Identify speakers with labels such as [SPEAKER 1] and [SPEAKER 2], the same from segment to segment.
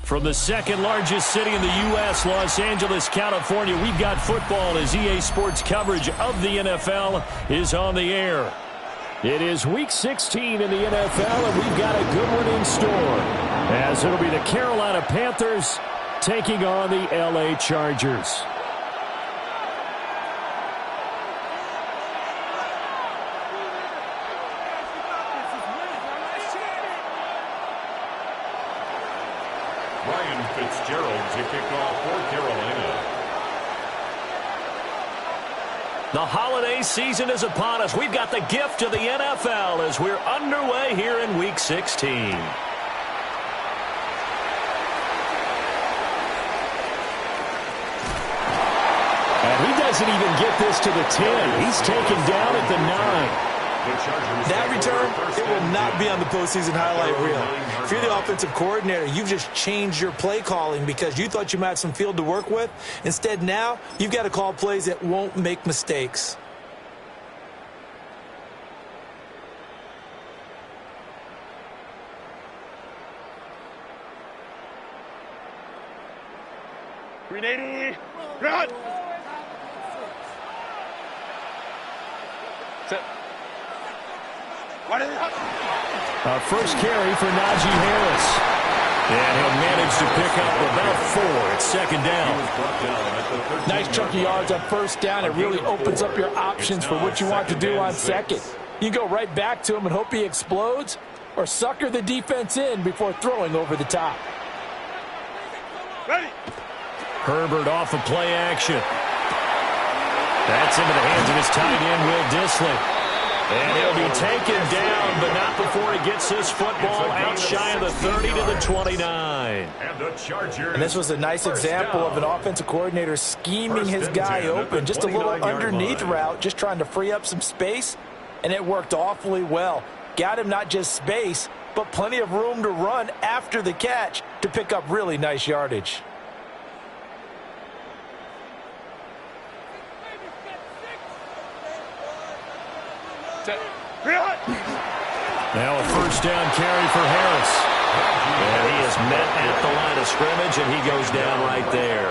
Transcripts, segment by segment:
[SPEAKER 1] From the second largest city in the U.S., Los Angeles, California, we've got football as EA Sports coverage of the NFL is on the air. It is Week 16 in the NFL, and we've got a good one in store, as it'll be the Carolina Panthers taking on the L.A. Chargers.
[SPEAKER 2] To kick off for Carolina.
[SPEAKER 1] The holiday season is upon us. We've got the gift of the NFL as we're underway here in Week 16. And he doesn't even get this to the 10. He's taken down at the 9.
[SPEAKER 3] That return, it will not be on the postseason highlight reel. If you're the offensive coordinator, you've just changed your play calling because you thought you might have some field to work with. Instead, now, you've got to call plays that won't make mistakes.
[SPEAKER 4] Ready, run! Set.
[SPEAKER 1] First carry for Najee Harris. And he'll manage to pick up about 4. It's second down.
[SPEAKER 3] Nice chunk of yards on first down. It really opens up your options for what you want to do on second. You go right back to him and hope he explodes, or sucker the defense in before throwing over the top.
[SPEAKER 4] Ready.
[SPEAKER 1] Herbert off of play action. That's into the hands of his tight end, Will Dissly. And he'll be taken down, but not before he gets this football out shy of the 30 to the 29.
[SPEAKER 3] And this was a nice example of an offensive coordinator scheming his guy open. Just a little underneath route, just trying to free up some space, and it worked awfully well. Got him not just space, but plenty of room to run after the catch to pick up really nice yardage.
[SPEAKER 1] Now a first down carry for Harris. And he is met at the line of scrimmage, and he goes down right there.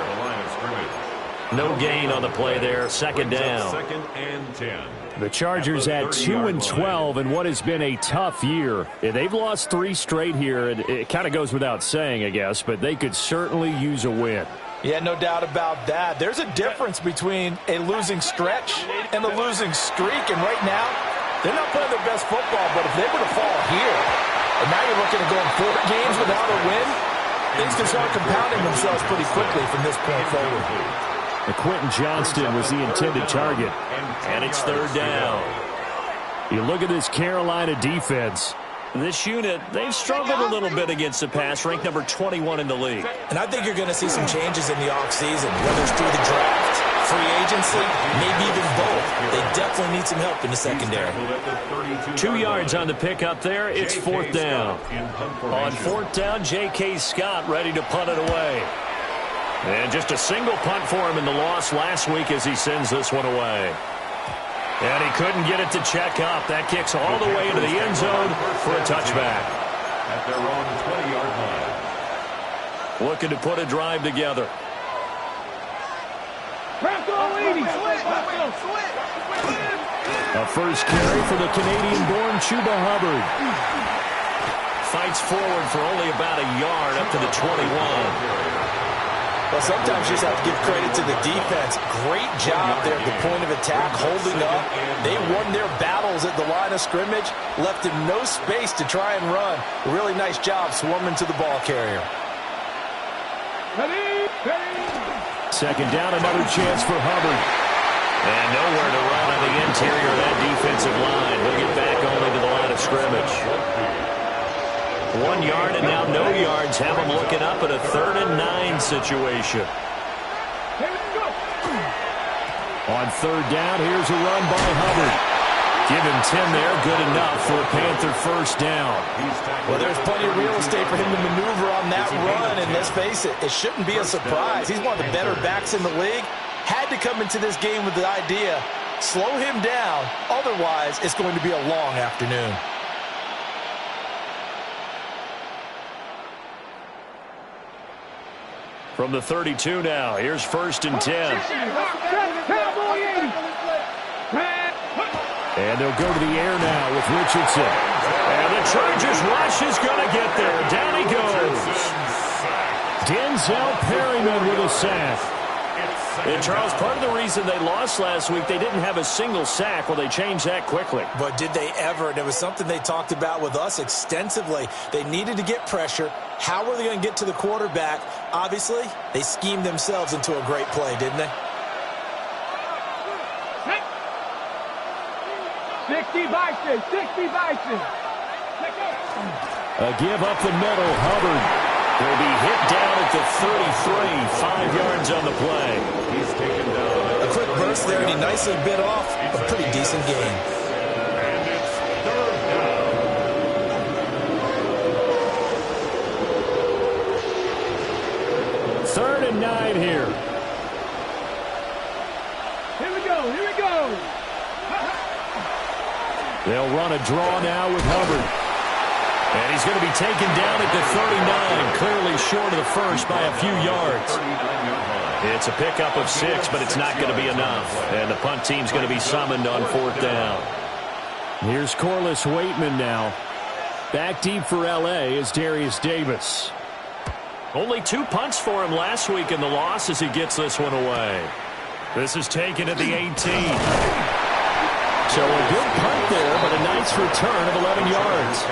[SPEAKER 1] No gain on the play there. Second down.
[SPEAKER 2] Second and 10.
[SPEAKER 1] The Chargers at 2-12 in what has been a tough year. They've lost 3 straight here, and it kind of goes without saying, I guess, but they could certainly use a win.
[SPEAKER 3] Yeah, no doubt about that. There's a difference between a losing stretch and a losing streak, and right now, they're not playing their best football, but if they were to fall here, and now you're looking at going 4 games without a win, things can start compounding themselves pretty quickly from this point forward.
[SPEAKER 1] Quentin Johnston was the intended target, and it's third down. You look at this Carolina defense. This unit, they've struggled a little bit against the pass, ranked number 21 in the league.
[SPEAKER 3] And I think you're going to see some changes in the offseason, whether it's through the draft, free agency, maybe even both. They definitely need some help in the secondary.
[SPEAKER 1] 2 yards on the pickup there. It's fourth down. On fourth down, J.K. Scott ready to punt it away. And just a single punt for him in the loss last week as he sends this one away. And he couldn't get it to check up. That kicks all the way into the end zone for a touchback.
[SPEAKER 2] At their own 20-yard line.
[SPEAKER 1] Looking to put a drive together. A first carry for the Canadian-born Chuba Hubbard. Fights forward for only about a yard up to the 21.
[SPEAKER 3] Well, sometimes you just have to give credit to the defense. Great job there at the point of attack, holding up. They won their battles at the line of scrimmage, left him no space to try and run. A really nice job swarming to the ball carrier.
[SPEAKER 1] Second down, another chance for Hubbard. And nowhere to run on the interior of that defensive line. He'll get back only to the line of scrimmage. 1 yard and now no yards. Have him looking up at a 3rd and 9 situation. On third down, here's a run by Hubbard. Give him 10 there. Good enough for a Panther first down.
[SPEAKER 3] Well, there's plenty of real estate for him to maneuver on that run, and let's face it, it shouldn't be a surprise. He's one of the better backs in the league. Had to come into this game with the idea, slow him down, otherwise it's going to be a long afternoon.
[SPEAKER 1] From the 32 now, here's 1st and 10. And they'll go to the air now with Richardson. And the Chargers rush is going to get there. Down he goes. Denzel Perryman with a sack. And Charles, part of the reason they lost last week, they didn't have a single sack. Well, they changed that quickly.
[SPEAKER 3] But did they ever? And it was something they talked about with us extensively. They needed to get pressure. How were they going to get to the quarterback? Obviously, they schemed themselves into a great play, didn't they?
[SPEAKER 4] 60 Bison, 60 Bison.
[SPEAKER 1] A give up the middle, Hubbard. He'll be hit down at the 33, 5 yards on the play.
[SPEAKER 2] He's taken down.
[SPEAKER 3] A quick burst there, and he nicely bit off a pretty decent gain.
[SPEAKER 2] And it's 3rd down.
[SPEAKER 1] 3rd and 9 here.
[SPEAKER 4] Here we go, here we go.
[SPEAKER 1] They'll run a draw now with Hubbard. And he's going to be taken down at the 39, clearly short of the first by a few yards. It's a pickup of 6, but it's not going to be enough. And the punt team's going to be summoned on 4th down. Here's Corliss Waitman now. Back deep for L.A. is Darius Davis. Only 2 punts for him last week in the loss as he gets this one away. This is taken at the 18. So a good punt there, but a nice return of 11 yards.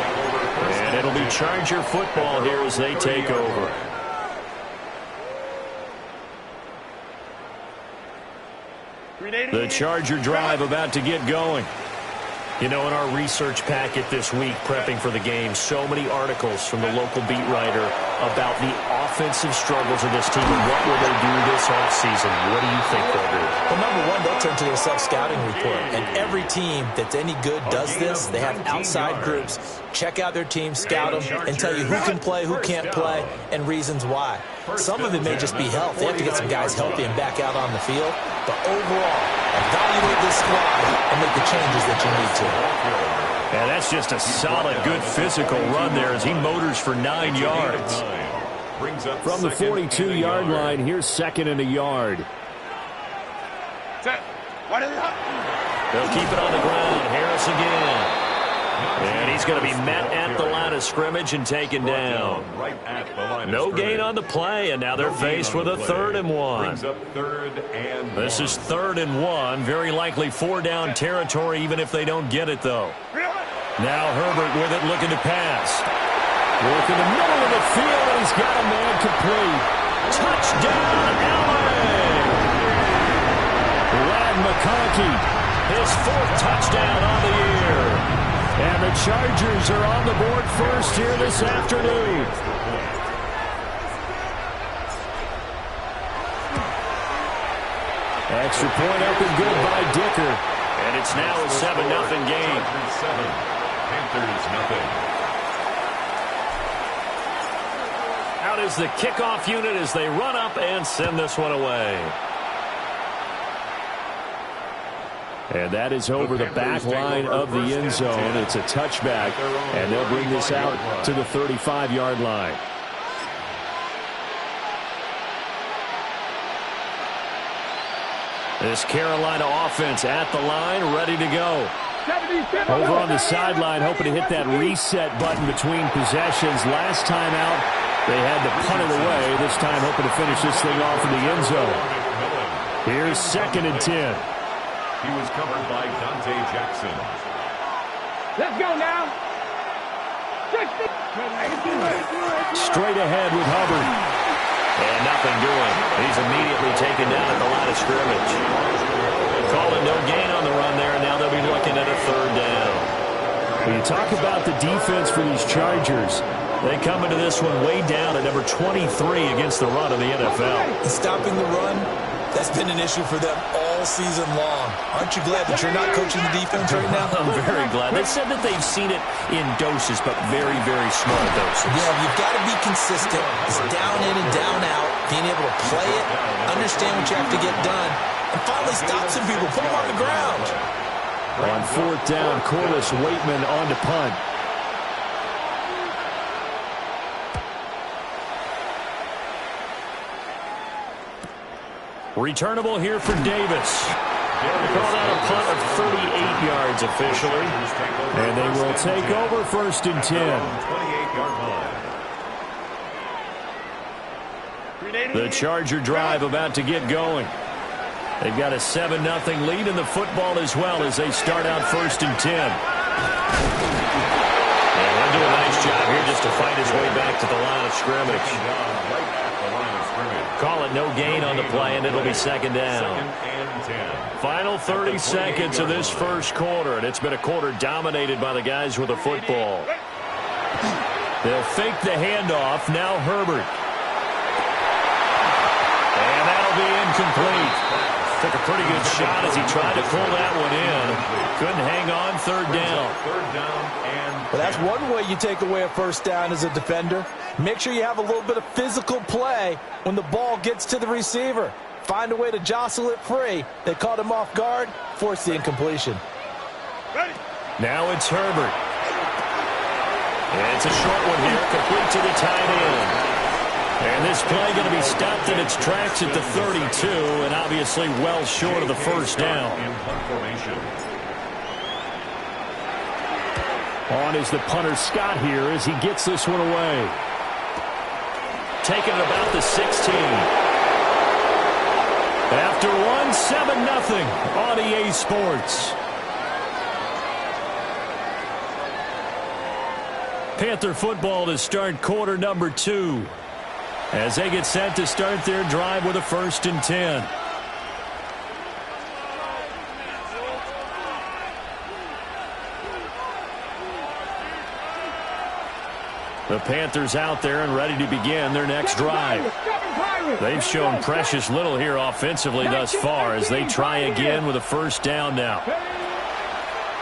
[SPEAKER 1] And it'll be Charger football here as they take over. The Charger drive about to get going. You know, in our research packet this week, prepping for the game, so many articles from the local beat writer about the offensive struggles of this team and what will they do this offseason. What do you think they'll do?
[SPEAKER 3] Well, number one, they'll turn to their self-scouting report. And every team that's any good does this. They have outside groups. Check out their team, scout them, and tell you who can play, who can't play, and reasons why. Some of it may just be health. They have to get some guys healthy and back out on the field. But overall, evaluate this squad and make the changes that you need to.
[SPEAKER 1] And that's just a solid, good physical run there as he motors for 9 yards. From the 42-yard line, here's 2nd and a yard. They'll keep it on the ground. Harris again. And he's going to be met at the line of scrimmage and taken down. No gain on the play, and now they're faced with a 3rd and 1. This is 3rd and 1. Very likely 4-down territory, even if they don't get it, though. Now Herbert with it, looking to pass. Work in the middle of the field, and he's got a man complete. Touchdown, L.A. Lad McConkey, his 4th touchdown on the year. And the Chargers are on the board first here this afternoon. Extra point up and good by Dicker. And it's now a 7-0 game.
[SPEAKER 2] Panthers nothing.
[SPEAKER 1] Out is the kickoff unit as they run up and send this one away. And that is over the back line of the end zone. It's a touchback, and they'll bring this out to the 35-yard line. This Carolina offense at the line, ready to go. Over on the sideline, hoping to hit that reset button between possessions. Last time out, they had to punt it away. This time, hoping to finish this thing off in the end zone. Here's 2nd and 10.
[SPEAKER 2] He was covered by Dante Jackson.
[SPEAKER 4] Let's go now.
[SPEAKER 1] Straight ahead with Hubbard. And nothing doing. He's immediately taken down at the line of scrimmage. Calling no gain on the run there, and now they'll be looking at a 3rd down. When you talk about the defense for these Chargers, they come into this one way down at number 23 against the run of the NFL.
[SPEAKER 3] Stopping the run That's been an issue for them all season long. Aren't you glad that you're not coaching the defense right now?
[SPEAKER 1] I'm very glad. They said that they've seen it in doses, but very, very small doses.
[SPEAKER 3] Yeah, you've got to be consistent. It's down in and down out, being able to play it, understand what you have to get done, and finally stop some people, put them on the ground.
[SPEAKER 1] On fourth down, Corliss Waitman on to punt. Returnable here for Davis. Called out a punt of 38 yards officially. And they will take over first and 10.
[SPEAKER 2] 28-yard line.
[SPEAKER 1] The Charger drive about to get going. They've got a 7-0 lead in the football as well as they start out first and 10. And he'll do a nice job here just to fight his way back to the line of scrimmage. Call it no gain on the play, and it'll be second down. Final 30 seconds of this first quarter, and it's been a quarter dominated by the guys with the football. They'll fake the handoff. Now Herbert. And that'll be incomplete. Took a pretty good shot as he tried to pull that one in. Couldn't hang on. Third down.
[SPEAKER 3] Well, that's one way you take away a first down as a defender. Make sure you have a little bit of physical play when the ball gets to the receiver. Find a way to jostle it free. They caught him off guard, forced the incompletion.
[SPEAKER 1] Now it's Herbert. And it's a short one here, complete to the tight end. And this play going to be stopped in its tracks at the 32, and obviously well short of the first down. On is the punter Scott here as he gets this one away. Taking it about the 16. After one, 7-0 on EA Sports. Panther football to start quarter number 2. As they get set to start their drive with a first and 10. The Panthers out there and ready to begin their next drive. They've shown precious little here offensively thus far as they try again with a first down now.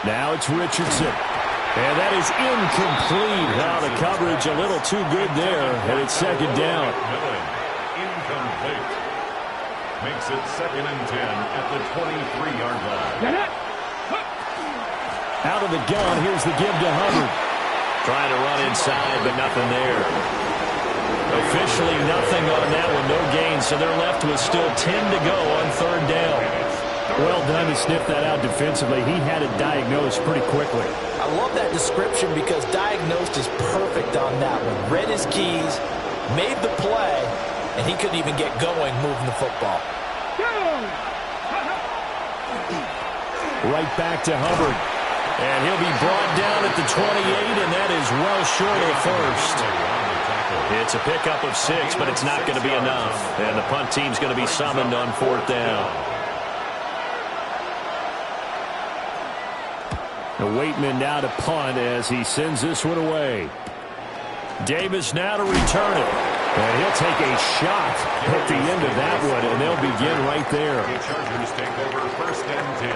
[SPEAKER 1] Now it's Richardson. And that is incomplete. Now the coverage a little too good there, and it's second down.
[SPEAKER 2] Incomplete. Makes it second and 10 at the 23-yard line.
[SPEAKER 1] Out of the gun, here's the give to Hubbard. Trying to run inside, but nothing there. Officially nothing on that one, no gain, so they're left with still 10 to go on third down. Well done to sniff that out defensively. He had it diagnosed pretty quickly.
[SPEAKER 3] I love that description because diagnosed is perfect on that one. Read his keys, made the play, and he couldn't even get going moving the football.
[SPEAKER 1] Right back to Hubbard. And he'll be brought down at the 28, and that is well short of the first. It's a pickup of 6, but it's not going to be enough. And the punt team's going to be summoned on fourth down. The Waitman now to punt as he sends this one away. Davis now to return it. And he'll take a shot at the end of that one, and they'll begin right there.
[SPEAKER 2] The Chargers take over first and 10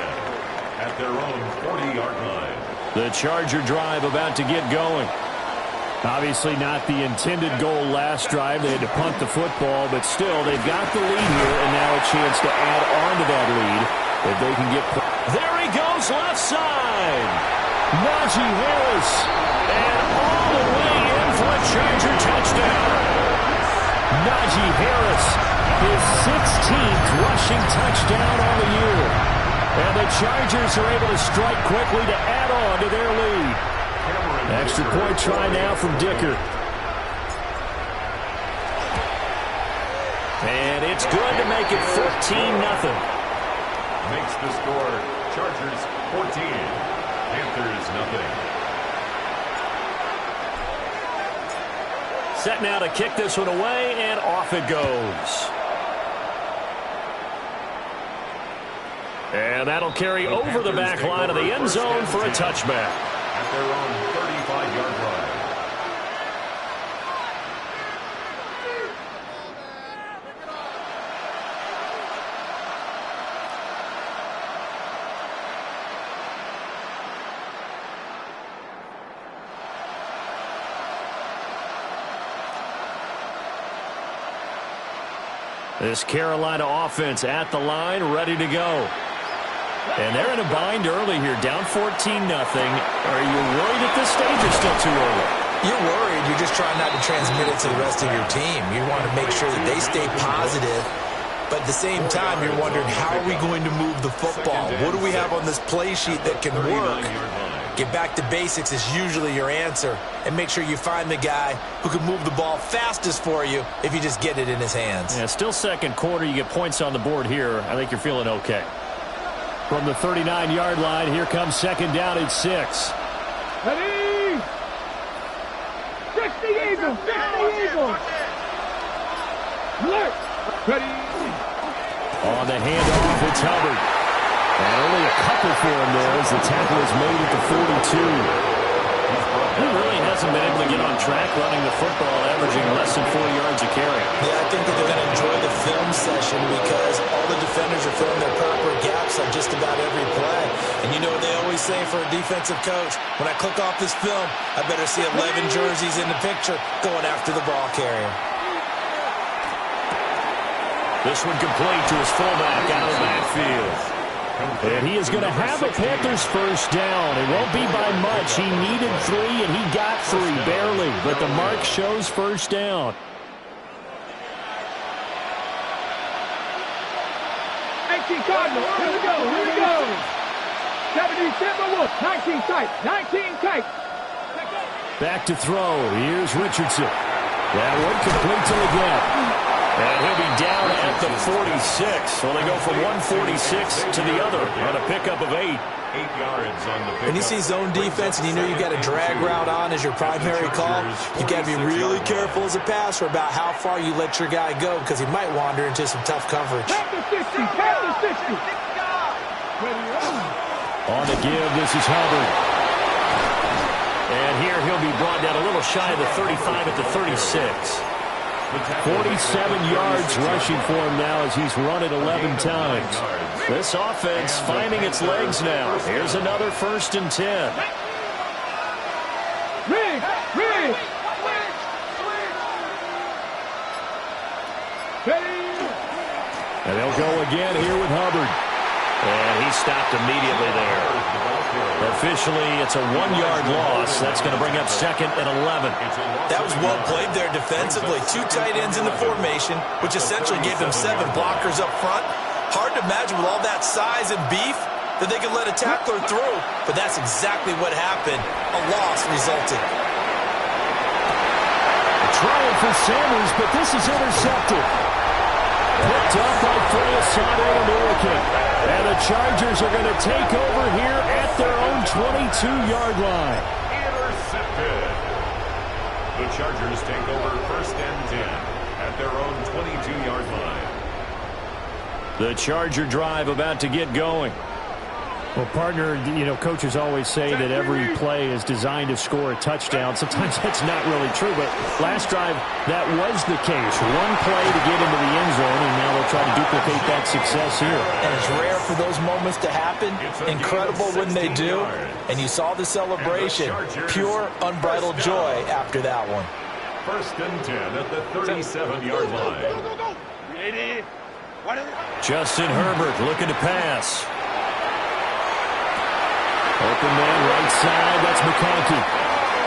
[SPEAKER 2] at their own 40-yard line.
[SPEAKER 1] The Charger drive about to get going. Obviously not the intended goal last drive. They had to punt the football, but still they've got the lead here, and now a chance to add on to that lead if they can get. There he goes, left side. Najee Harris, and all the way in for a Charger touchdown. Najee Harris, his 16th rushing touchdown on the year. And the Chargers are able to strike quickly to add on to their lead. Extra point try now from Dicker. And it's good to make it 14-0.
[SPEAKER 2] Makes the score Chargers 14, Panthers nothing.
[SPEAKER 1] Set now to kick this one away, and off it goes. And that'll carry over the back line of the end zone for a touchback.
[SPEAKER 2] At their own 35-yard line.
[SPEAKER 1] This Carolina offense at the line, ready to go. And they're in a bind early here, down 14-0. Are you worried at this stage or still too early?
[SPEAKER 3] You're worried. You're just trying not to transmit it to the rest of your team. You want to make sure that they stay positive. But at the same time, you're wondering, how are we going to move the football? What do we have on this play sheet that can work? Get back to basics is usually your answer. And make sure you find the guy who can move the ball fastest for you if you just get it in his hands.
[SPEAKER 1] Yeah, still second quarter. You get points on the board here. I think you're feeling okay. From the 39-yard line, here comes second down at 6.
[SPEAKER 4] Ready? 60 Eagles! 60 Eagles! Alert! Ready?
[SPEAKER 1] On the handoff, it's Hubbard. And only a couple for him there as the tackle is made at the 42. He really hasn't been able to get on track running the football, averaging less than 4 yards a carry.
[SPEAKER 3] Yeah, I think that they're going to enjoy the film session because all the defenders are filling their proper gaps on just about every play. And you know what they always say for a defensive coach? When I click off this film, I better see 11 jerseys in the picture going after the ball carrier.
[SPEAKER 1] This one complete to his fullback out of the backfield. And he is going to have a Panthers first down. It won't be by much. He needed 3, and he got 3, barely. But the mark shows first down.
[SPEAKER 4] 18 Cardinals. Here we go. Here we go. 77 Wolf. 19 tight. 19 tight.
[SPEAKER 1] Back to throw. Here's Richardson. That one complete to the gap. And he'll be down at the 46. Well, they go from 146 to the other on a pickup of 8.
[SPEAKER 2] 8 yards on the pickup.
[SPEAKER 3] When you see zone defense and you know you've got a drag route on as your primary call, you've got to be really careful as a passer about how far you let your guy go because he might wander into some tough coverage.
[SPEAKER 4] Back to 60. Back to 60.
[SPEAKER 1] On the give, this is Hubbard. And here he'll be brought down a little shy of the 35 at the 36. 47 yards rushing for him now as he's run it 11 times. This offense finding its legs now. Here's another 1st and 10.
[SPEAKER 4] Rig! Rig!
[SPEAKER 1] And they'll go again here with Hubbard. And he stopped immediately there. Officially, it's a 1-yard loss. That's going to bring up 2nd and 11.
[SPEAKER 3] That was well played there defensively. 2 tight ends in the formation, which essentially gave them 7 blockers up front. Hard to imagine with all that size and beef that they could let a tackler through. But that's exactly what happened. A loss resulted.
[SPEAKER 1] Trying for Sanders, but this is intercepted. Picked up by Fayasade and Hurricane. And the Chargers are going to take over here at their own 22-yard line.
[SPEAKER 2] Intercepted. The Chargers take over 1st and 10 at their own 22-yard line.
[SPEAKER 1] The Charger drive about to get going. Well, partner, you know, coaches always say that every play is designed to score a touchdown. Sometimes that's not really true, but last drive, that was the case. 1 play to get into the end zone, and now they'll try to duplicate that success here.
[SPEAKER 3] And it's rare for those moments to happen. Incredible when they do. And you saw the celebration. Pure, unbridled joy after that one.
[SPEAKER 2] 1st and 10 at the 37-yard line.
[SPEAKER 1] Justin Herbert looking to pass. Open man right side, that's McConkey.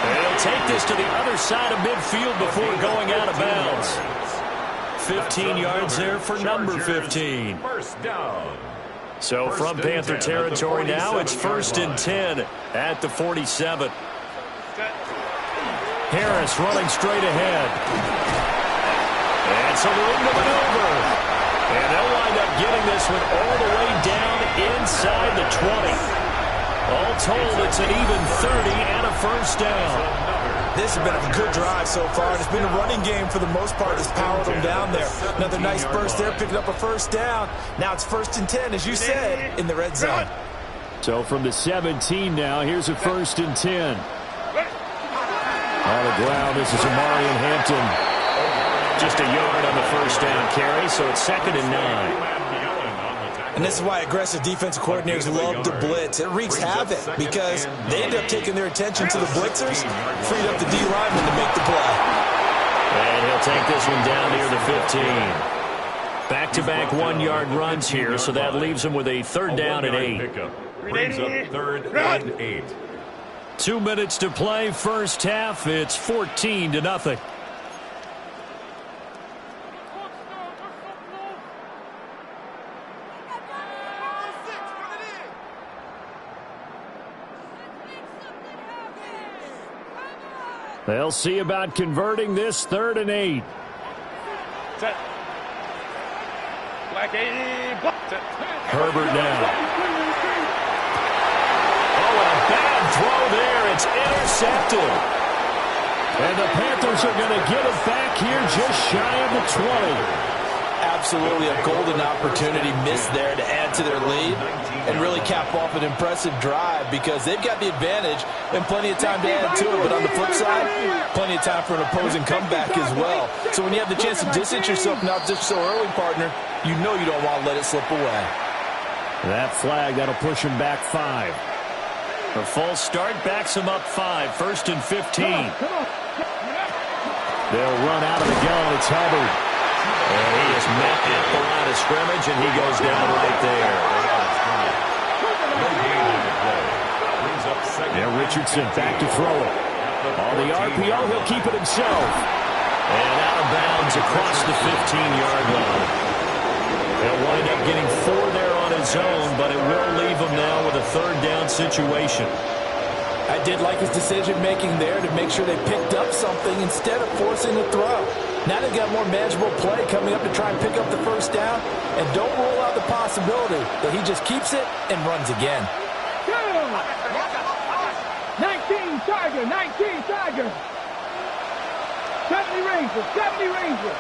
[SPEAKER 1] And he'll take this to the other side of midfield before going out of bounds. 15 yards there for number 15.
[SPEAKER 2] First down.
[SPEAKER 1] So from Panther territory now, it's 1st and 10 at the 47. Harris running straight ahead. And some room to maneuver. And they'll wind up getting this one all the way down inside the 20. All told, it's an even 30 and a first down.
[SPEAKER 3] This has been a good drive so far. It's been a running game for the most part that's powered them down there. Another nice burst there, picking up a first down. Now it's 1st and 10, as you said, in the red zone.
[SPEAKER 1] So from the 17 now, here's a 1st and 10. On the ground, this is Amarian Hampton. Just a yard on the first down carry, so it's 2nd and 9.
[SPEAKER 3] And this is why aggressive defensive coordinators love to blitz. It wreaks havoc because they end up taking their attention to the blitzers, freed up the D lineman to make the play.
[SPEAKER 1] And he'll take this one down near the 15. Back-to-back one-yard runs here, so that leaves him with a third down and 8.
[SPEAKER 2] Brings up 3rd and 8.
[SPEAKER 1] 2 minutes to play, first half. It's 14-0. They'll see about converting this 3rd and 8.
[SPEAKER 4] Set. Black 80.
[SPEAKER 1] Herbert now. Oh, and a bad throw there. It's intercepted. And the Panthers are going to get it back here just shy of the 20.
[SPEAKER 3] Absolutely a golden opportunity missed there to add to their lead and really cap off an impressive drive because they've got the advantage and plenty of time to add to it. But on the flip side, plenty of time for an opposing comeback as well. So when you have the chance to distance yourself not just so early, partner, you know you don't want to let it slip away.
[SPEAKER 1] That flag, that'll push him back 5. A false start backs him up 5. 1st and 15. They'll run out of the gun. It's Hubbard. And he is met at the line of scrimmage, and he goes down right there. Now Richardson back to throw it. On the RPO, he'll keep it himself. And out of bounds across the 15-yard line. They'll wind up getting 4 there on his own, but it will leave him now with a 3rd down situation.
[SPEAKER 3] I did like his decision-making there to make sure they picked up something instead of forcing a throw. Now they've got more manageable play coming up to try and pick up the 1st down, and don't rule out the possibility that he just keeps it and runs again.
[SPEAKER 4] 19 Tiger, 19 Tiger. 70 Rangers, 70 Rangers.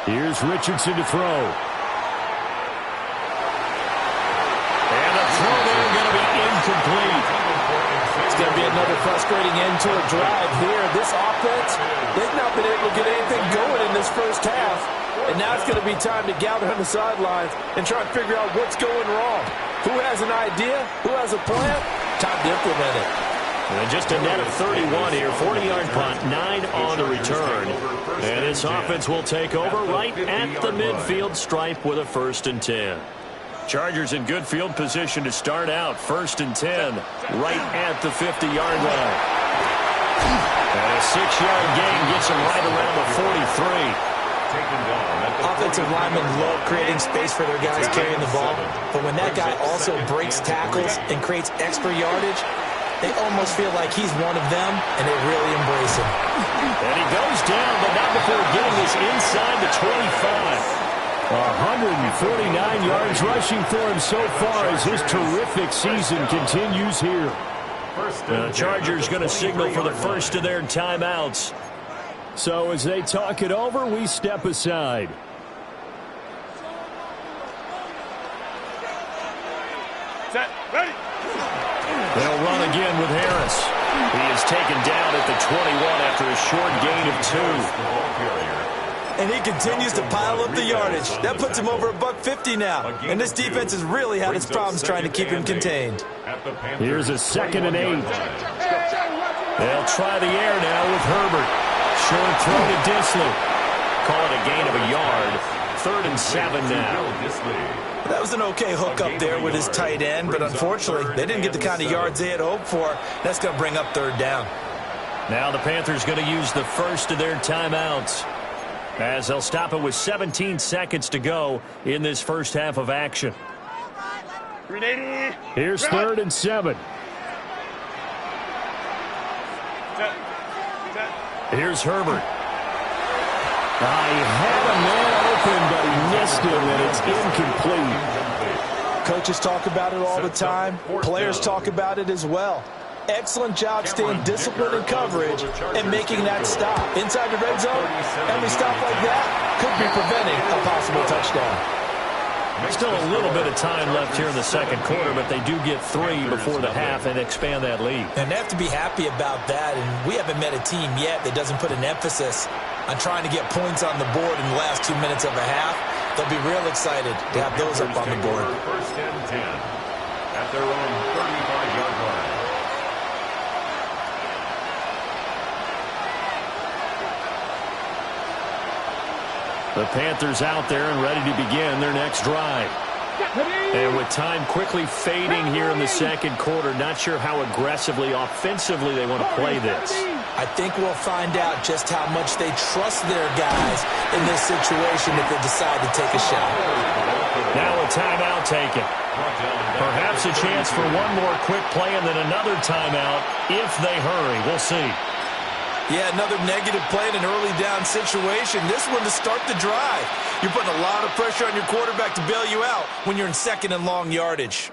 [SPEAKER 1] Here's Richardson to throw. And a throw there going to be incomplete.
[SPEAKER 3] It's going to be another frustrating end to a drive here. This offense, they've not been able to get anything going in this first half. And now it's going to be time to gather on the sidelines and try and figure out what's going wrong. Who has an idea? Who has a plan? Time to implement it.
[SPEAKER 1] And just a net of 31 here. 40-yard punt, 9 on the return. And this offense will take over right at the midfield stripe with a 1st and 10. Chargers in good field position to start out. 1st and 10, right at the 50-yard line. And a 6-yard gain gets him right around the 43.
[SPEAKER 3] Offensive linemen love creating space for their guys carrying the ball. But when that guy also breaks tackles and creates extra yardage, they almost feel like he's one of them, and they really embrace him.
[SPEAKER 1] And he goes down, but not before getting this inside the 25. 149 yards rushing for him so far as his terrific season continues here. The Chargers going to signal for the first of their timeouts. So as they talk it over, we step aside.
[SPEAKER 4] Set, ready.
[SPEAKER 1] They'll run again with Harris. He is taken down at the 21 after a short gain of 2.
[SPEAKER 3] And he continues to pile up the yardage. That puts him over $150 now. And this defense has really had its problems trying to keep him contained.
[SPEAKER 1] Here's a 2nd and 8. They'll try the air now with Herbert. Short throw to Disley. Call it a gain of a yard. 3rd and 7 now.
[SPEAKER 3] That was an okay hook up there with his tight end, but unfortunately, they didn't get the kind of yards they had hoped for. That's going to bring up 3rd down.
[SPEAKER 1] Now the Panthers going to use the first of their timeouts, as they'll stop it with 17 seconds to go in this first half of action. Here's 3rd and 7. Here's Herbert. He had a man open, but he missed him, and it's incomplete.
[SPEAKER 3] Coaches talk about it all the time. Players talk about it as well. Excellent job staying disciplined in coverage and making that stop. Inside the red zone, every stop like that could be preventing a possible touchdown.
[SPEAKER 1] Still a little bit of time left here in the second quarter, but they do get 3 before the half and expand that lead.
[SPEAKER 3] And they have to be happy about that, and we haven't met a team yet that doesn't put an emphasis on trying to get points on the board in the last 2 minutes of a half. They'll be real excited to have those up on the board.
[SPEAKER 2] 1st and 10 at their own 35-yard line.
[SPEAKER 1] The Panthers out there and ready to begin their next drive. And with time quickly fading here in the second quarter, not sure how aggressively, offensively they want to play this.
[SPEAKER 3] I think we'll find out just how much they trust their guys in this situation if they decide to take a shot.
[SPEAKER 1] Now a timeout taken. Perhaps a chance for one more quick play and then another timeout if they hurry. We'll see.
[SPEAKER 3] Yeah, another negative play in an early down situation. This one to start the drive. You're putting a lot of pressure on your quarterback to bail you out when you're in second and long yardage.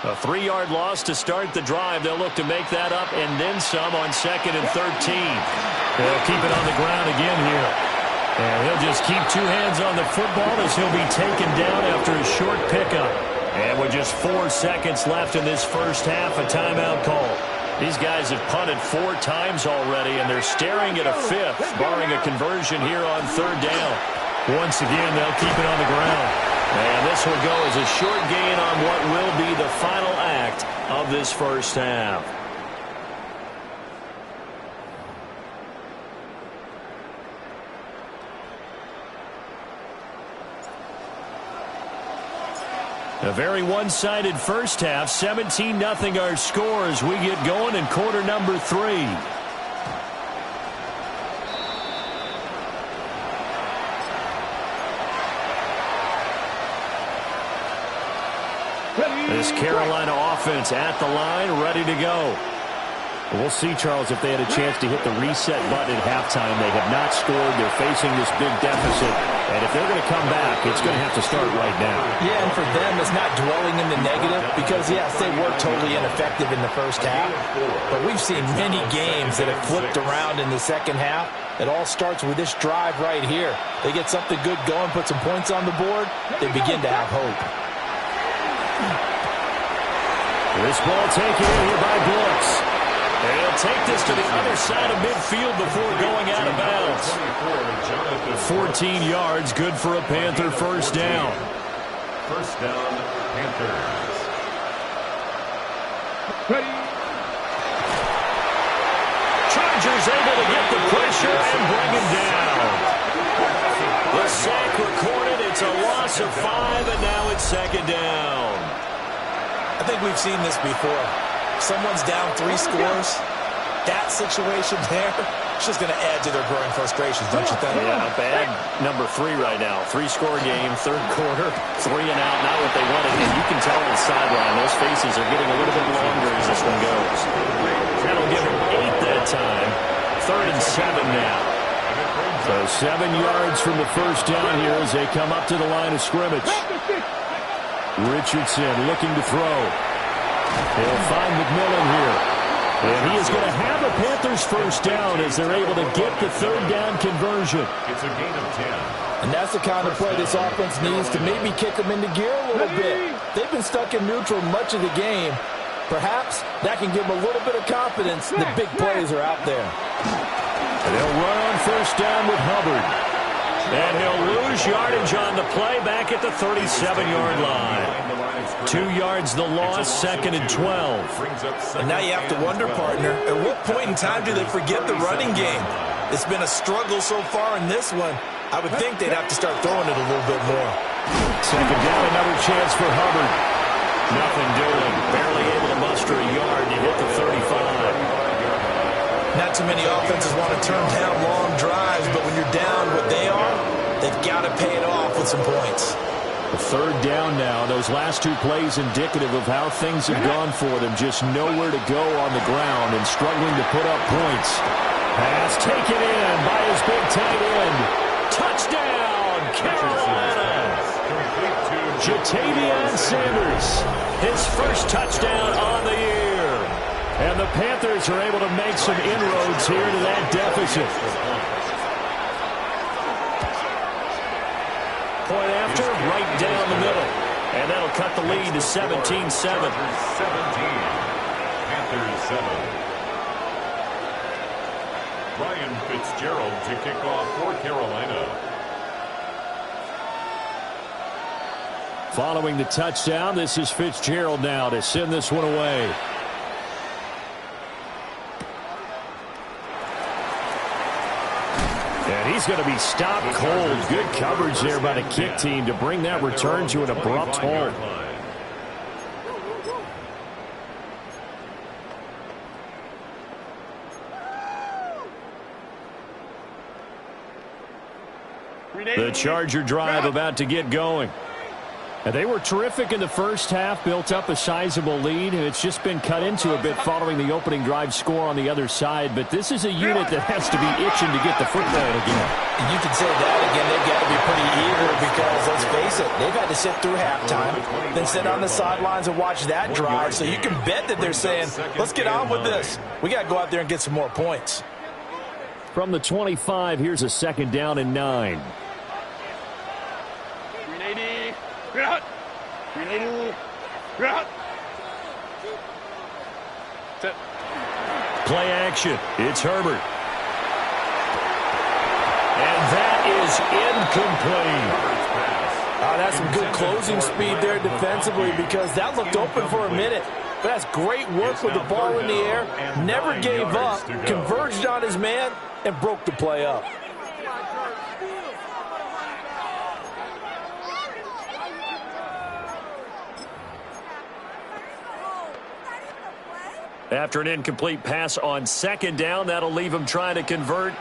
[SPEAKER 1] A 3-yard loss to start the drive. They'll look to make that up and then some on 2nd and 13. They'll keep it on the ground again here. And he'll just keep 2 hands on the football as he'll be taken down after a short pickup. And with just 4 seconds left in this first half, a timeout call. These guys have punted 4 times already, and they're staring at a 5th, barring a conversion here on 3rd down. Once again, they'll keep it on the ground. And this will go as a short gain on what will be the final act of this first half. A very one-sided first half. 17-0 our score as we get going in quarter number 3. This Carolina offense at the line, ready to go. We'll see, Charles, if they had a chance to hit the reset button at halftime. They have not scored. They're facing this big deficit. And if they're going to come back, it's going to have to start right now.
[SPEAKER 3] Yeah, and for them, it's not dwelling in the negative because, yes, they were totally ineffective in the first half. But we've seen many games that have flipped around in the second half. It all starts with this drive right here. They get something good going, put some points on the board, they begin to have hope.
[SPEAKER 1] This ball taken in here by Brooks. And he'll take this to the other side of midfield before going out of bounds. 14 yards, good for a Panther first down.
[SPEAKER 2] First down, Panthers.
[SPEAKER 1] Chargers able to get the pressure and bring him down. The sack recorded. It's a loss of 5, and now it's 2nd down.
[SPEAKER 3] I think we've seen this before. Someone's down 3 scores. That situation there, it's just going to add to their growing frustrations, don't you think?
[SPEAKER 1] Yeah, bad number 3 right now. 3-score game, 3rd quarter, 3 and out, not what they wanted. And you can tell on the sideline, those faces are getting a little bit longer as this one goes. That'll give them 8 that time. 3rd and 7 now. So 7 yards from the first down here as they come up to the line of scrimmage. Richardson looking to throw. He'll find McMillan here. And he is going to have a Panthers first down as they're able to get the 3rd down conversion.
[SPEAKER 2] It's a gain of 10.
[SPEAKER 3] And that's the kind of play this offense needs to maybe kick them into gear a little bit. They've been stuck in neutral much of the game. Perhaps that can give them a little bit of confidence. The big plays are out there.
[SPEAKER 1] And they'll run on first down with Hubbard. And he'll lose yardage on the play back at the 37-yard line. 2 yards the loss, 2nd and 12.
[SPEAKER 3] And now you have to wonder, partner, at what point in time do they forget the running game? It's been a struggle so far in this one. I would think they'd have to start throwing it a little bit more.
[SPEAKER 1] 2nd down, another chance for Hubbard. Nothing doing. Barely able to muster a yard to hit the 35.
[SPEAKER 3] Not too many offenses want to turn down long drives, but when you're down what they are, they've got to pay it off with some points.
[SPEAKER 1] The 3rd down now. Those last 2 plays indicative of how things have gone for them. Just nowhere to go on the ground and struggling to put up points. Pass taken in by his big tight end. Touchdown, Carolina! Jatavion Sanders, his first touchdown on the year. And the Panthers are able to make some inroads here to that deficit. Point after, right down the middle. And that'll cut the lead to 17-7.
[SPEAKER 2] 17. Panthers 7. Ryan Fitzgerald to kick off for Carolina.
[SPEAKER 1] Following the touchdown, this is Fitzgerald now to send this one away. And he's going to be stopped cold. Good coverage there by the kick team to bring that return to an abrupt halt. The Charger drive about to get going. And they were terrific in the first half, built up a sizable lead, and it's just been cut into a bit following the opening drive score on the other side. But this is a unit that has to be itching to get the football again.
[SPEAKER 3] You can say that again. They've got to be pretty eager because, let's face it, they've had to sit through halftime, then sit on the sidelines and watch that drive. So you can bet that they're saying, let's get on with this. We got to go out there and get some more points.
[SPEAKER 1] From the 25, here's a 2nd down and 9. Play action. It's Herbert. And that is incomplete.
[SPEAKER 3] That's some good closing speed there defensively because that looked open for a minute. But that's great work with the ball in the air. Never gave up, converged on his man, and broke the play up.
[SPEAKER 1] After an incomplete pass on 2nd down, that'll leave him trying to convert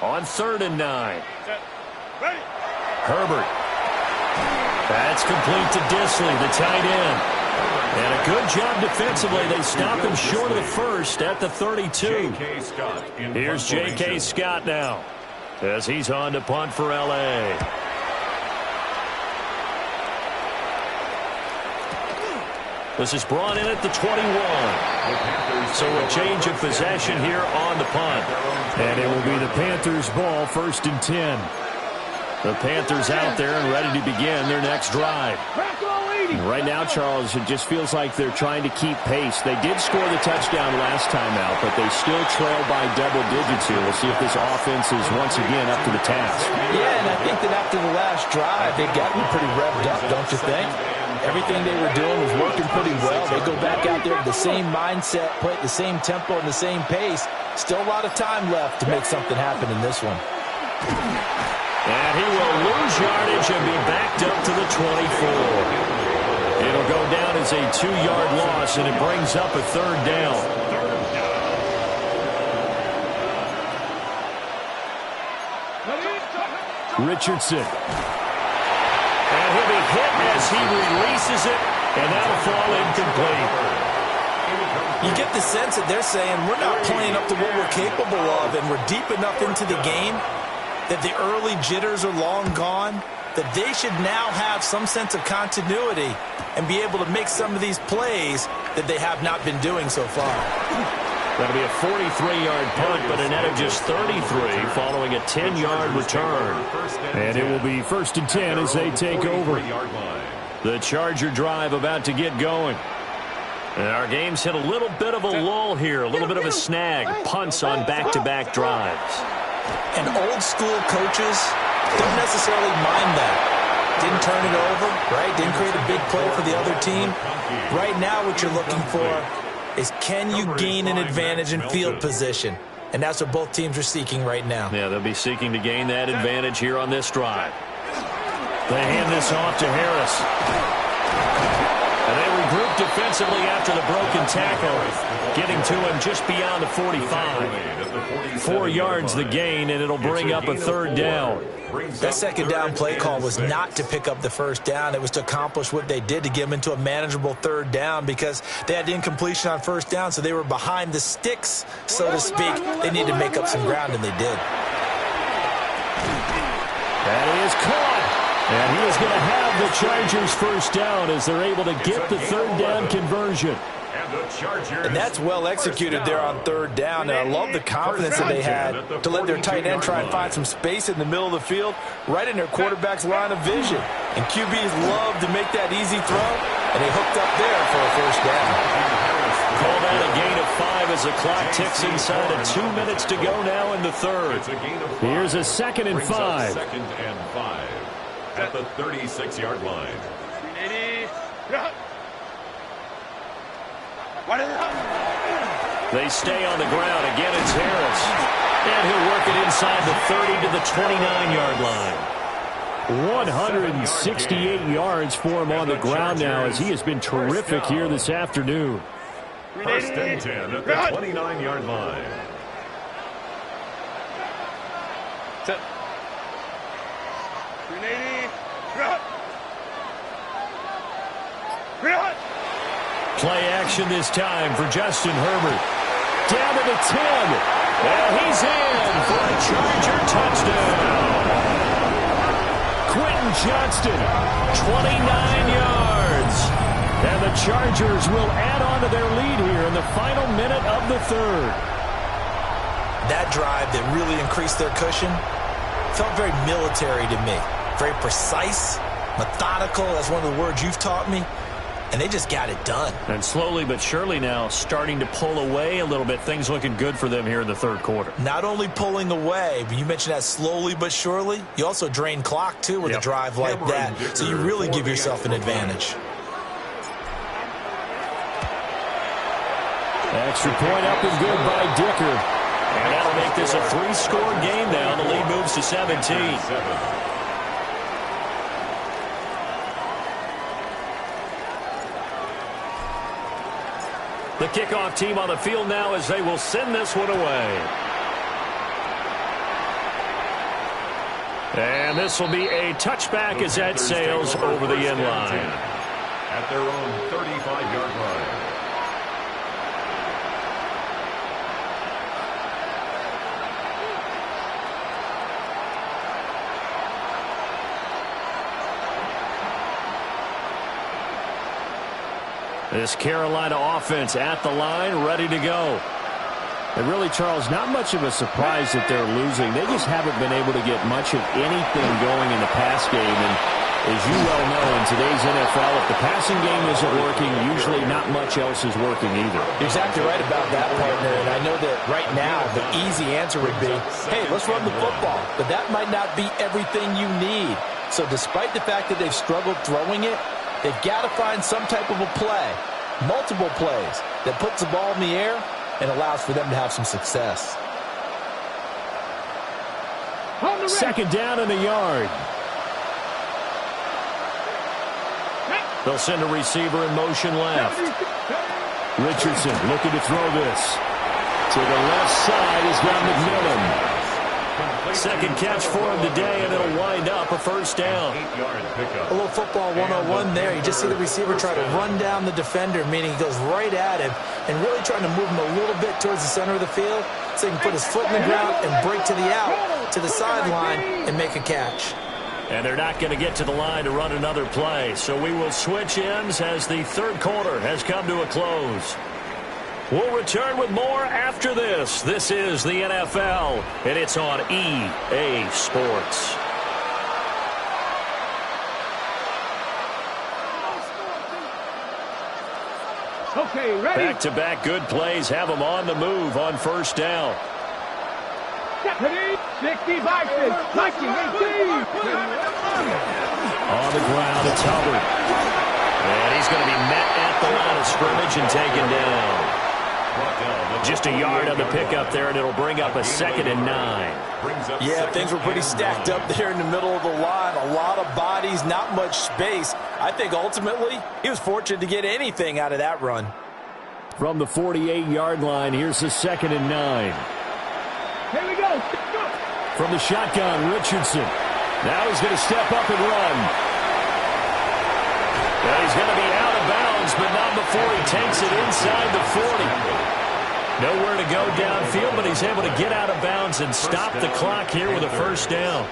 [SPEAKER 1] on 3rd and 9. Herbert. That's complete to Disley, the tight end. And a good job defensively. They stop him short of the first at the 32. Here's J.K. Scott now as he's on to punt for L.A. This is brought in at the 21. So a change of possession here on the punt. And it will be the Panthers' ball, 1st and 10. The Panthers out there and ready to begin their next drive. Right now, Charles, it just feels like they're trying to keep pace. They did score the touchdown last time out, but they still trail by double digits here. We'll see if this offense is once again up to the task.
[SPEAKER 3] Yeah, and I think that after the last drive, they've gotten pretty revved up, don't you think? Everything they were doing was working pretty well. They go back out there with the same mindset, play at the same tempo and the same pace. Still a lot of time left to make something happen in this one.
[SPEAKER 1] And he will lose yardage and be backed up to the 24. It'll go down as a 2-yard loss, and it brings up a 3rd down. Richardson. And he'll be hit as he releases it, and that'll fall incomplete.
[SPEAKER 3] You get the sense that they're saying we're not playing up to what we're capable of, and we're deep enough into the game that the early jitters are long gone, that they should now have some sense of continuity and be able to make some of these plays that they have not been doing so far.
[SPEAKER 1] That'll be a 43-yard punt, but a net of just 33 following a 10-yard return. And it will be 1st and 10 as they take over. The Charger drive about to get going. And our game's hit a little bit of a lull here, a little bit of a snag. Punts on back-to-back drives.
[SPEAKER 3] And old-school coaches don't necessarily mind that. Didn't turn it over, right? Didn't create a big play for the other team. Right now what you're looking for is can you gain an advantage in field position? And that's what both teams are seeking right now.
[SPEAKER 1] Yeah, they'll be seeking to gain that advantage here on this drive. They hand this off to Harris. And they regroup defensively after the broken tackle, getting to him just beyond the 45. 4 yards the gain, and it'll bring up a 3rd down.
[SPEAKER 3] That 2nd down play call was not to pick up the 1st down. It was to accomplish what they did, to get them into a manageable 3rd down, because they had incompletion on 1st down, so they were behind the sticks, so to speak. They needed to make up some ground, and they did.
[SPEAKER 1] That is caught. And he is going to have the Chargers' 1st down as they're able to get the 3rd down conversion.
[SPEAKER 3] And that's well executed there on 3rd down. And I love the confidence that they had to let their tight end try and find some space in the middle of the field, right in their quarterback's line of vision. And QBs love to make that easy throw, and they hooked up there for a 1st down.
[SPEAKER 1] Called out a gain of 5 as the clock ticks inside of 2 minutes to go now in the 3rd. Here's a 2nd and 5.
[SPEAKER 2] Second and 5 at the 36-yard line.
[SPEAKER 1] They stay on the ground. Again, it's Harris. And he'll work it inside the 30 to the 29-yard line. 168 yards for him on the ground now, as he has been terrific here this afternoon.
[SPEAKER 2] First and 10 at the 29-yard line.
[SPEAKER 1] Play action this time for Justin Herbert. Down to the 10. And he's in for a Charger touchdown. Quentin Johnston, 29 yards. And the Chargers will add on to their lead here in the final minute of the third.
[SPEAKER 3] That drive that really increased their cushion felt very military to me. Very precise, methodical. That's one of the words you've taught me. And they just got it done.
[SPEAKER 1] And slowly but surely now starting to pull away a little bit. Things looking good for them here in the third quarter.
[SPEAKER 3] Not only pulling away, but you mentioned that slowly but surely. You also drain clock, too, with a drive like that. So you really give yourself an advantage.
[SPEAKER 1] Extra point up and good by Dicker. And that'll make this a 3-score game now. The lead moves to 17. The kickoff team on the field now as they will send this one away. And this will be a touchback as that sails over the end line.
[SPEAKER 2] At their own 35-yard line.
[SPEAKER 1] This Carolina offense at the line, ready to go. And really, Charles, not much of a surprise that they're losing. They just haven't been able to get much of anything going in the pass game. And as you well know, in today's NFL, if the passing game isn't working, usually not much else is working either.
[SPEAKER 3] You're exactly right about that, partner. And I know that right now the easy answer would be, hey, let's run the football. But that might not be everything you need. So despite the fact that they've struggled throwing it, they've got to find some type of a play, multiple plays, that puts the ball in the air and allows for them to have some success.
[SPEAKER 1] Second down in the yard. They'll send a receiver in motion left. Richardson looking to throw this. To the left side is got McMillan. Second catch for him today, and it'll wind up a first down.
[SPEAKER 3] A little football 101 there. You just see the receiver try to run down the defender, meaning he goes right at him and really trying to move him a little bit towards the center of the field so he can put his foot in the ground and break to the out, to the sideline, and make a catch.
[SPEAKER 1] And they're not going to get to the line to run another play, so we will switch ends as the third quarter has come to a close. We'll return with more after this. This is the NFL, and it's on EA Sports.
[SPEAKER 4] Okay, ready?
[SPEAKER 1] Back-to-back good plays have them on the move on first down.
[SPEAKER 4] 60 boxes, 19, 18.
[SPEAKER 1] On the ground, it's Hubbard. And he's going to be met at the line of scrimmage and taken down. Just a yard on the pickup there, and it'll bring up a 2nd and 9.
[SPEAKER 3] Yeah, things were pretty stacked up there in the middle of the line. A lot of bodies, not much space. I think ultimately he was fortunate to get anything out of that run.
[SPEAKER 1] From the 48-yard line, here's the 2nd and 9.
[SPEAKER 4] Here we go.
[SPEAKER 1] From the shotgun, Richardson. Now he's going to step up and run. Well, he's going to be out of bounds, but not before he takes it inside the 40. Nowhere to go downfield, but he's able to get out of bounds and stop the clock here with a first down.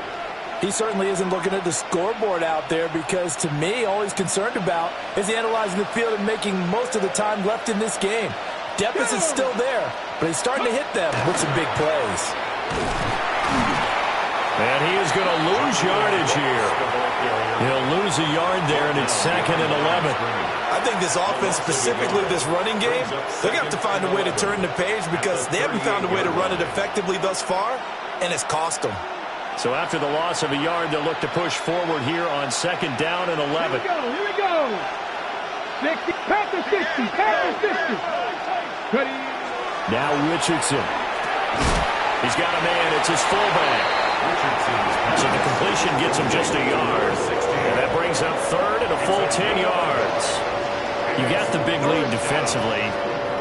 [SPEAKER 3] He certainly isn't looking at the scoreboard out there because, to me, all he's concerned about is analyzing the field and making most of the time left in this game. Deficit's still there, but he's starting to hit them with some big plays.
[SPEAKER 1] And he is going to lose yardage here. He'll lose a yard there, and it's 2nd and 11.
[SPEAKER 3] I think this offense, specifically this running game, they're going to have to find a way to turn the page because they haven't found a way to run it effectively thus far, and it's cost them.
[SPEAKER 1] So after the loss of a yard, they'll look to push forward here on 2nd down and 11.
[SPEAKER 4] Here we go. 60, Panther 60, Panther 60. Cuddy.
[SPEAKER 1] Now Richardson. He's got a man. It's his fullback. So the completion gets him just a yard. And that brings up third and a full 10 yards. You got the big lead defensively.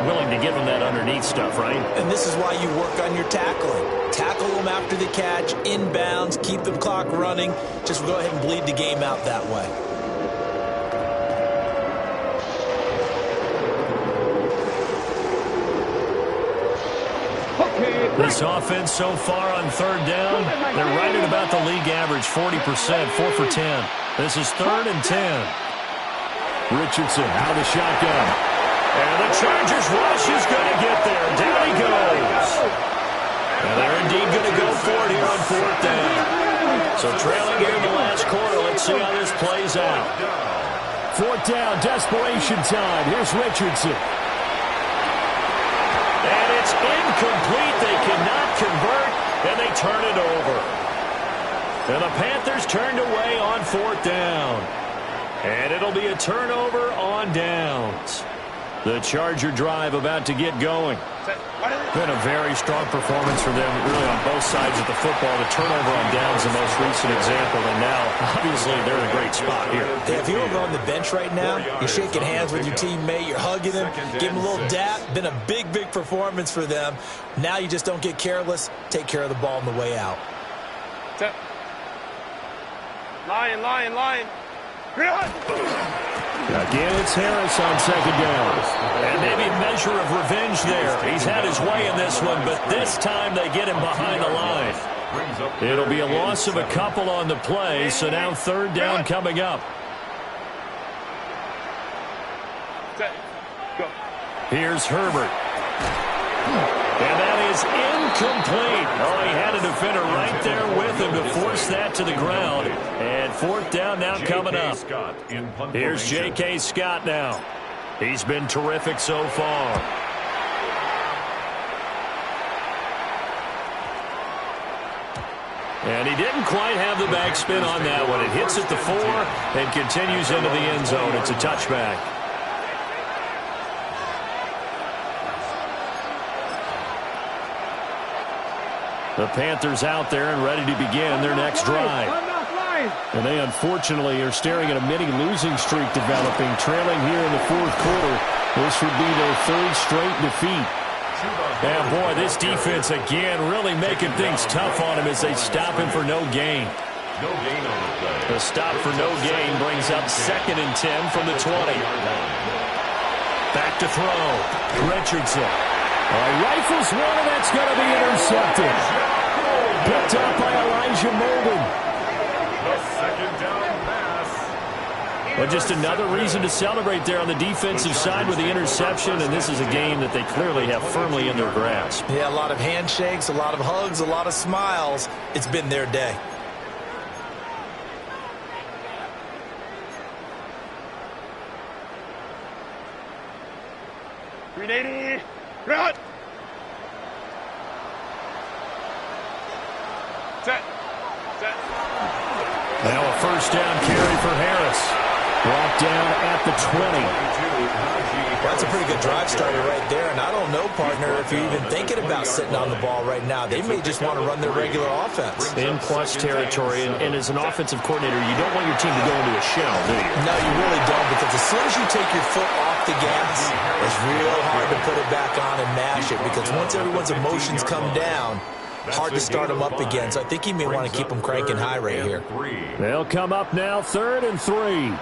[SPEAKER 1] Willing to give him that underneath stuff, right?
[SPEAKER 3] And this is why you work on your tackling. Tackle them after the catch, inbounds, keep the clock running. Just go ahead and bleed the game out that way.
[SPEAKER 1] This offense so far on third down, they're right at about the league average, 40%, 4 for 10. This is 3rd and 10. Richardson out of the shotgun. And the Chargers rush is going to get there. Down he goes. And they're indeed going to go for it here on 4th down. So trailing here in the last quarter. Let's see how this plays out.
[SPEAKER 5] 4th down, desperation time. Here's Richardson.
[SPEAKER 1] And it's incomplete. They cannot convert, and they turn it over. And the Panthers turned away on 4th down. And it'll be a turnover on downs. The Charger drive about to get going. Been a very strong performance for them, really, on both sides of the football. The turnover on downs, the most recent example, and now, obviously, they're in a great spot here.
[SPEAKER 3] Yeah, if you were on the bench right now, you're shaking hands with your teammate, you're hugging him, give him a little dap. Been a big, big performance for them. Now you just don't get careless. Take care of the ball on the way out.
[SPEAKER 4] Lion.
[SPEAKER 1] Again, it's Harris on 2nd down. And maybe a measure of revenge there. He's had his way in this one, but this time they get him behind the line. It'll be a loss of a couple on the play, so now 3rd down coming up. Here's Herbert. And that is incomplete. Oh, he had a defender right there with him to force that to the ground. And 4th down now coming up. Here's J.K. Scott now. He's been terrific so far. And he didn't quite have the backspin on that one. It hits at the 4 and continues into the end zone. It's a touchback. The Panthers out there and ready to begin their next drive. And they unfortunately are staring at a mini losing streak developing, trailing here in the 4th quarter. This would be their 3rd straight defeat. And boy, this defense again really making things tough on him as they stop him for no gain. The stop for no gain brings up 2nd and 10 from the 20. Back to throw. Richardson.
[SPEAKER 5] Rifles one, and that's going to be intercepted. Picked up by Elijah Molden.
[SPEAKER 2] The 2nd down pass.
[SPEAKER 1] Well, just another reason to celebrate there on the defensive side with the interception, and this is a game that they clearly have firmly in their grasp.
[SPEAKER 3] Yeah, a lot of handshakes, a lot of hugs, a lot of smiles. It's been their day.
[SPEAKER 4] Run! Set.
[SPEAKER 1] Now a 1st down carry for Harris.
[SPEAKER 5] Brought down at the 20.
[SPEAKER 3] Well, that's a pretty good drive starter right there. And I don't know, partner, if you're even thinking about sitting on the ball right now. They may just want to run their regular offense.
[SPEAKER 1] In plus territory, and as an offensive coordinator, you don't want your team to go into a shell, do you?
[SPEAKER 3] No, you really don't, because as soon as you take your foot off the gas, it's real hard to put it back on and mash it, because once everyone's emotions come down, hard to start them up again. So I think he may want to keep them cranking high right here.
[SPEAKER 5] They'll come up now, 3rd and 3.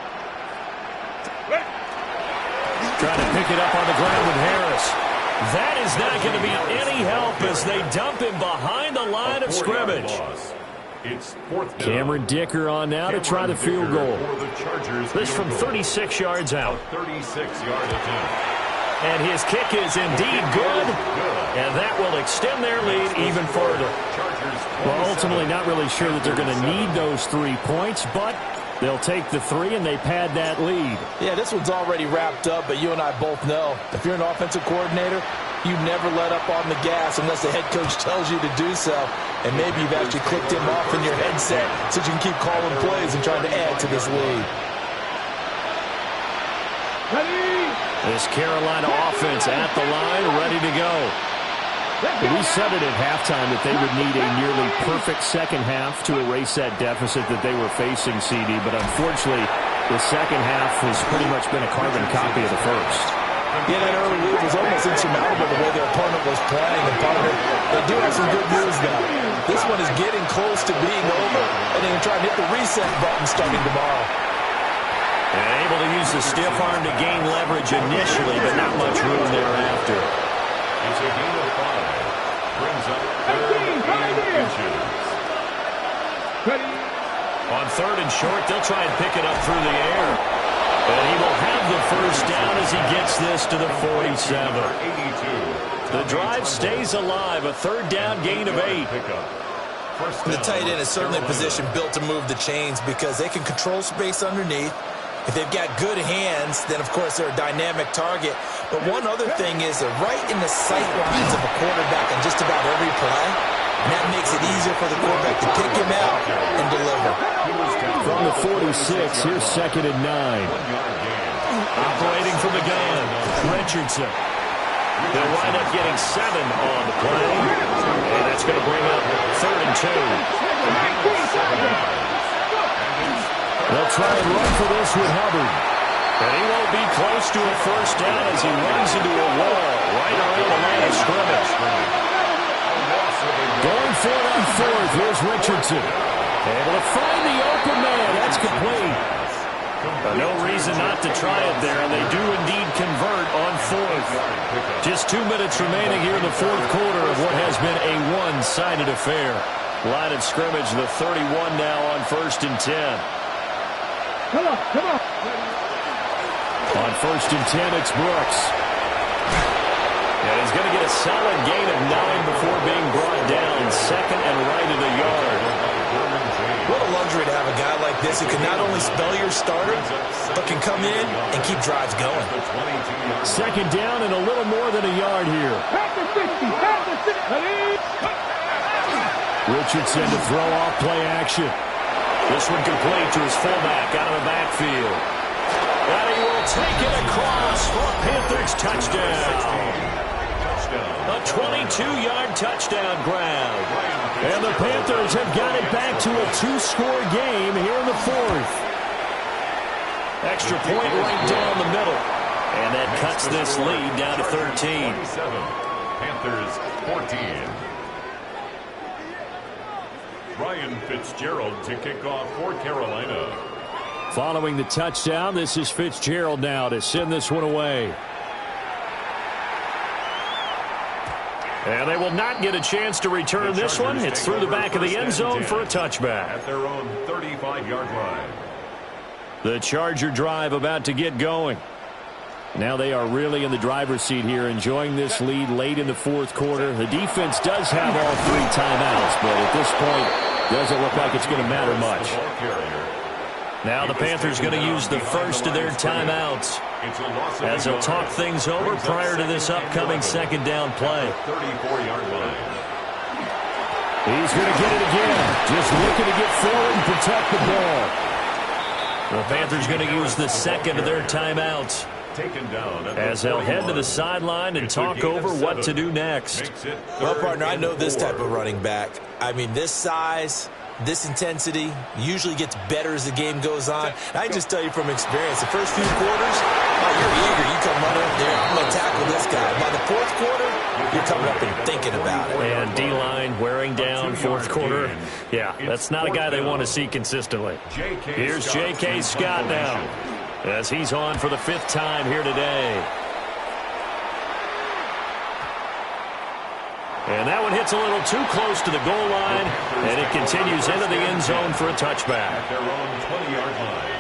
[SPEAKER 1] Trying to pick it up on the ground with Harris. That is not going to be any help as they dump him behind the line of scrimmage.
[SPEAKER 2] It's 4th down.
[SPEAKER 5] Cameron Dicker on now to try the field goal.
[SPEAKER 1] This from 36 yards out.
[SPEAKER 2] 36-yard attempt.
[SPEAKER 1] And his kick is indeed good. And that will extend their lead even further.
[SPEAKER 5] Well, ultimately not really sure that they're going to need those 3 points, but they'll take the 3 and they pad that lead.
[SPEAKER 3] Yeah, this one's already wrapped up, but you and I both know if you're an offensive coordinator, you never let up on the gas unless the head coach tells you to do so. And maybe you've actually clicked him off in your headset so you can keep calling plays and trying to add to this lead.
[SPEAKER 1] This Carolina offense at the line, ready to go.
[SPEAKER 5] We said it at halftime that they would need a nearly perfect second half to erase that deficit that they were facing, CD. But unfortunately, the second half has pretty much been a carbon copy of the first.
[SPEAKER 3] Yeah, that early lead was almost insurmountable the way their opponent was playing. And partner, they do have some good news now. This one is getting close to being over, and they can try and hit the reset button starting tomorrow.
[SPEAKER 1] And able to use the stiff arm to gain leverage initially, but not much room thereafter.
[SPEAKER 2] It's a gain of 5. Brings up 3rd inches.
[SPEAKER 1] On 3rd and short, they'll try and pick it up through the air. And he will have the first down as he gets this to the 47. The drive stays alive. A 3rd down gain of 8.
[SPEAKER 3] The tight end is certainly a position built to move the chains because they can control space underneath. If they've got good hands, then, of course, they're a dynamic target. But one other thing is they're right in the sight lines of a quarterback on just about every play. And that makes it easier for the quarterback to pick him out and deliver.
[SPEAKER 5] From the 46, here's 2nd and 9.
[SPEAKER 1] Operating from the gun, Richardson. They'll wind up getting 7 on the play. And that's going to bring up 3rd and 2. They'll try and run for this with Hubbard. And he won't be close to a first down as he runs into a wall right around the line of scrimmage.
[SPEAKER 5] Going for it on 4th, here's Richardson. Able to find the open man. That's complete.
[SPEAKER 1] No reason not to try it there, and they do indeed convert on 4th. Just 2 minutes remaining here in the 4th quarter of what has been a one-sided affair. Line of scrimmage, the 31 now on 1st and 10.
[SPEAKER 4] Come on.
[SPEAKER 5] On 1st and 10, it's Brooks.
[SPEAKER 1] And he's going to get a solid gain of 9 before being brought down. 2nd and right at a yard.
[SPEAKER 3] What a luxury to have a guy like this who can not only spell your starter, but can come in and keep drives going.
[SPEAKER 5] 2nd down and a little more than a yard here. Richardson to throw off play action.
[SPEAKER 1] This one complete to his fullback out of the backfield. And he will take it across for a Panthers touchdown. A 22-yard touchdown grab.
[SPEAKER 5] And the Panthers have got it back to a 2-score game here in the 4th.
[SPEAKER 1] Extra point right down the middle. And that cuts this lead down to 13.
[SPEAKER 2] Panthers 14. Ryan Fitzgerald to kick off for Carolina.
[SPEAKER 5] Following the touchdown, this is Fitzgerald now to send this one away.
[SPEAKER 1] And they will not get a chance to return this one. It's through the back of the end zone for a touchback.
[SPEAKER 2] At their own 35-yard line.
[SPEAKER 1] The Charger drive about to get going.
[SPEAKER 5] Now they are really in the driver's seat here, enjoying this lead late in the 4th quarter. The defense does have all 3 timeouts, but at this point, doesn't look like it's going to matter much.
[SPEAKER 1] Now the Panthers going to use the first of their timeouts as they'll talk things over prior to this upcoming 2nd down play.
[SPEAKER 2] 34-yard line.
[SPEAKER 5] He's going to get it again. Just looking to get forward and protect the ball.
[SPEAKER 1] The Panthers going to use the 2nd of their timeouts as they'll head to the sideline and talk over what to do next.
[SPEAKER 3] Well, partner, I know this type of running back. I mean, this size, this intensity usually gets better as the game goes on. And I just tell you from experience, the first few quarters, you're eager. You come running up there, I'm going to tackle this guy. By the 4th quarter, you're coming up and thinking about it.
[SPEAKER 1] And D-line wearing down 4th quarter. Yeah, that's not a guy they want to see consistently. Here's J.K. Scott now, as he's on for the 5th time here today. And that one hits a little too close to the goal line, and it continues into the end zone for a touchback.
[SPEAKER 2] At their own 20-yard line.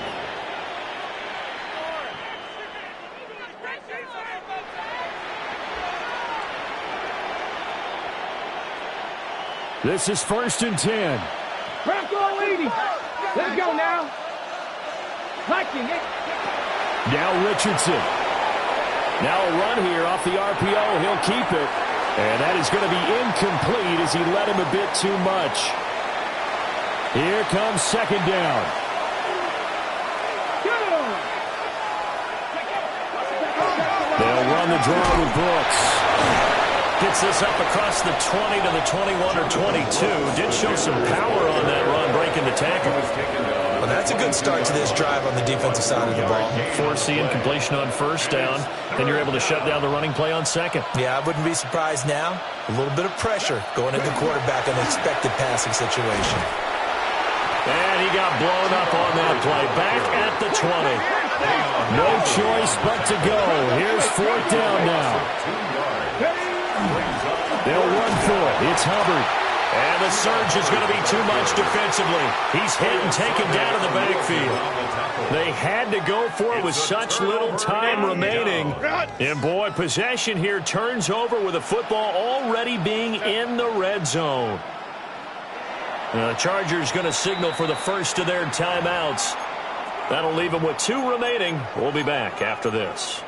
[SPEAKER 5] This is 1st and 10.
[SPEAKER 4] Bronco leading. Let's go now. Hiking it.
[SPEAKER 5] Now Richardson. Now a run here off the RPO. He'll keep it. And that is going to be incomplete as he led him a bit too much. Here comes 2nd down.
[SPEAKER 1] on the draw with Brooks. Gets this up across the 20 to the 21 or 22. Did show some power on that run, breaking the tackle.
[SPEAKER 3] Well, that's a good start to this drive on the defensive side of the ball.
[SPEAKER 1] Forcing completion on first down. Then you're able to shut down the running play on second.
[SPEAKER 3] Yeah, I wouldn't be surprised now. A little bit of pressure going at the quarterback in an expected passing situation.
[SPEAKER 1] And he got blown up on that play. Back at the 20. No choice but to go. Here's fourth down now. They'll run for it. It's Hubbard. And the surge is going to be too much defensively. He's hit and taken down in the backfield. They had to go for it with such little time remaining. And, boy, possession here turns over with the football already being in the red zone. Now, the Chargers going to signal for the first of their timeouts. That'll leave them with 2 remaining. We'll be back after this.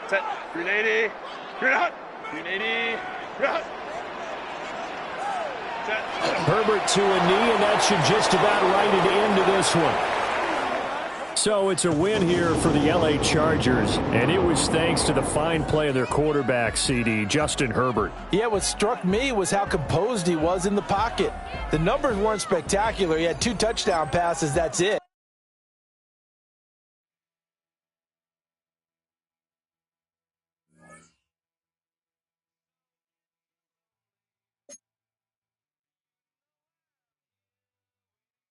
[SPEAKER 6] Set. 380. You're out. 380. You're out. Set.
[SPEAKER 1] Herbert to a knee, and that should just about write it into this one. So it's a win here for the L.A. Chargers, and it was thanks to the fine play of their quarterback, CD, Justin Herbert.
[SPEAKER 3] Yeah, what struck me was how composed he was in the pocket. The numbers weren't spectacular. He had 2 touchdown passes, that's it.